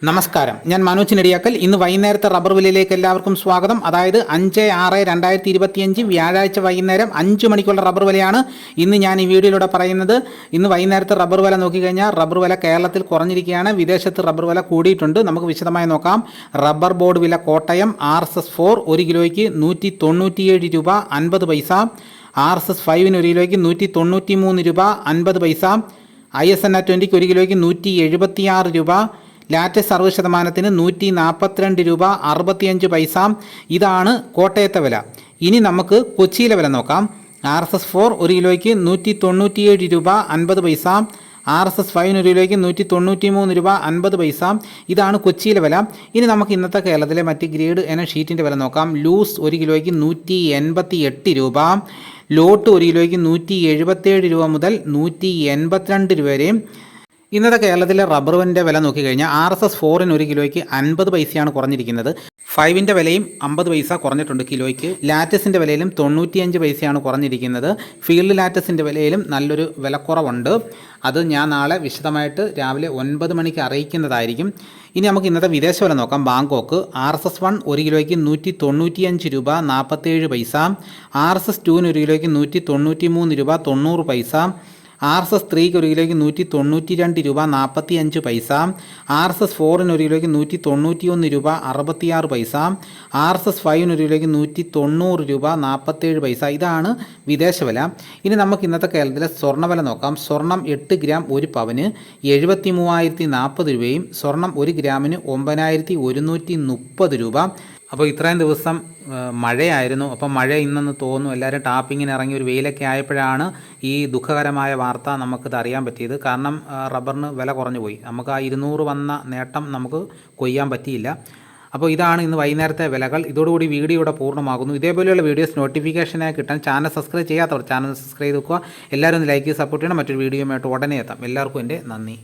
നമസ്കാരം, ഞാൻ മനോജ് നെടിയാക്കൽ. ഇന്ന് വൈകുന്നേരത്തെ റബ്ബർ വിലയിലേക്ക് എല്ലാവർക്കും സ്വാഗതം. അതായത് 5/6/2025 വ്യാഴാഴ്ച വൈകുന്നേരം 5 മണിക്കുള്ള റബ്ബർ വിലയാണ് ഇന്ന് ഞാൻ ഈ വീഡിയോയിലൂടെ പറയുന്നത്. ഇന്ന് വൈകുന്നേരത്തെ റബ്ബർ വില നോക്കിക്കഴിഞ്ഞാൽ റബ്ബർ വില കേരളത്തിൽ കുറഞ്ഞിരിക്കുകയാണ്, വിദേശത്ത് റബ്ബർ വില കൂടിയിട്ടുണ്ട്. നമുക്ക് വിശദമായി നോക്കാം. റബ്ബർ ബോർഡ് വില കോട്ടയം RSS4 1 കിലോയ്ക്ക് 197 രൂപ 50 പൈസ. RSS5 1 കിലോയ്ക്ക് 193 രൂപ 50 പൈസ. ISNA 20 1 കിലോയ്ക്ക് 176 രൂപ. ലാറ്റസ് 60% 142 രൂപ 65 പൈസ. ഇതാണ് കോട്ടയത്തെ വില. ഇനി നമുക്ക് കൊച്ചിയിലെ വില നോക്കാം. RSS4 1 കിലോയ്ക്ക് 197 രൂപ 50 പൈസ. RSS5 1 കിലോയ്ക്ക് 193 രൂപ 50 പൈസ. ഇതാണ് കൊച്ചിയിലെ വില. ഇനി നമുക്ക് ഇന്നത്തെ കേരളത്തിലെ മറ്റ് ഗ്രേഡ് എന്ന ഷീറ്റിൻ്റെ വില നോക്കാം. ലൂസ് 1 കിലോയ്ക്ക് 188 രൂപ. ലോട്ട് 1 കിലോയ്ക്ക് 177 രൂപ മുതൽ 182 രൂപ വരെയും. ഇന്നത്തെ കേരളത്തിലെ റബ്ബറിൻ്റെ വില നോക്കിക്കഴിഞ്ഞാൽ RSS4 1 കിലോയ്ക്ക് 50 പൈസയാണ് കുറഞ്ഞിരിക്കുന്നത്. 5 വിലയും 50 പൈസ കുറഞ്ഞിട്ടുണ്ട് കിലോയ്ക്ക്. ലാറ്റസിൻ്റെ വിലയിലും 95 പൈസയാണ് കുറഞ്ഞിരിക്കുന്നത്. ഫീൽഡ് ലാറ്റസിൻ്റെ വിലയിലും നല്ലൊരു വിലക്കുറവുണ്ട്. അത് ഞാൻ നാളെ വിശദമായിട്ട് രാവിലെ 9 മണിക്ക് അറിയിക്കുന്നതായിരിക്കും. ഇനി നമുക്ക് ഇന്നത്തെ വിദേശ വില നോക്കാം. ബാങ്കോക്ക് RSS1 1 കിലോയ്ക്ക് 195 രൂപ 47 പൈസ. RSS2 1 കിലോയ്ക്ക് 193 രൂപ 90 പൈസ. RSS3 1 കിലോയ്ക്ക് 192 രൂപ 45 പൈസ. RSS4 1 കിലോയ്ക്ക് 191 രൂപ 66 പൈസ. RSS5 1 കിലോയ്ക്ക് 190 രൂപ 47 പൈസ. ഇതാണ് വിദേശ വില. ഇനി നമുക്ക് ഇന്നത്തെ കേരളത്തിലെ സ്വർണ്ണവില നോക്കാം. സ്വർണം 8 ഗ്രാം 1 പവന് 73,040 രൂപയും സ്വർണം 1 ഗ്രാമിന് 9,130 രൂപ. അപ്പോൾ ഇത്രയും ദിവസം മഴയായിരുന്നു. അപ്പം മഴ ഇന്നെന്ന് തോന്നുന്നു. എല്ലാവരും ടാപ്പിങ്ങിന് ഇറങ്ങി ഒരു വെയിലൊക്കെ ആയപ്പോഴാണ് ഈ ദുഃഖകരമായ വാർത്ത നമുക്കിത് അറിയാൻ പറ്റിയത്. കാരണം റബ്ബറിന് വില കുറഞ്ഞു പോയി. നമുക്ക് ആ 200 വന്ന നേട്ടം നമുക്ക് കൊയ്യാൻ പറ്റിയില്ല. അപ്പോൾ ഇതാണ് ഇന്ന് വൈകുന്നേരത്തെ വിലകൾ. ഇതോടുകൂടി വീഡിയോ ഇവിടെ പൂർണ്ണമാകുന്നു. ഇതേപോലെയുള്ള വീഡിയോസ് നോട്ടിഫിക്കേഷനായി കിട്ടാൻ ചാനൽ സബ്സ്ക്രൈബ് ചെയ്യാത്തവർ ചാനൽ സബ്സ്ക്രൈബ് ചെയ്യുക. എല്ലാവരും ഒന്ന് ലൈക്ക് ചെയ്ത് സപ്പോർട്ട് ചെയ്യണം. മറ്റൊരു വീഡിയോയുമായിട്ട് ഉടനെ എത്താം. എല്ലാവർക്കും എൻ്റെ നന്ദി.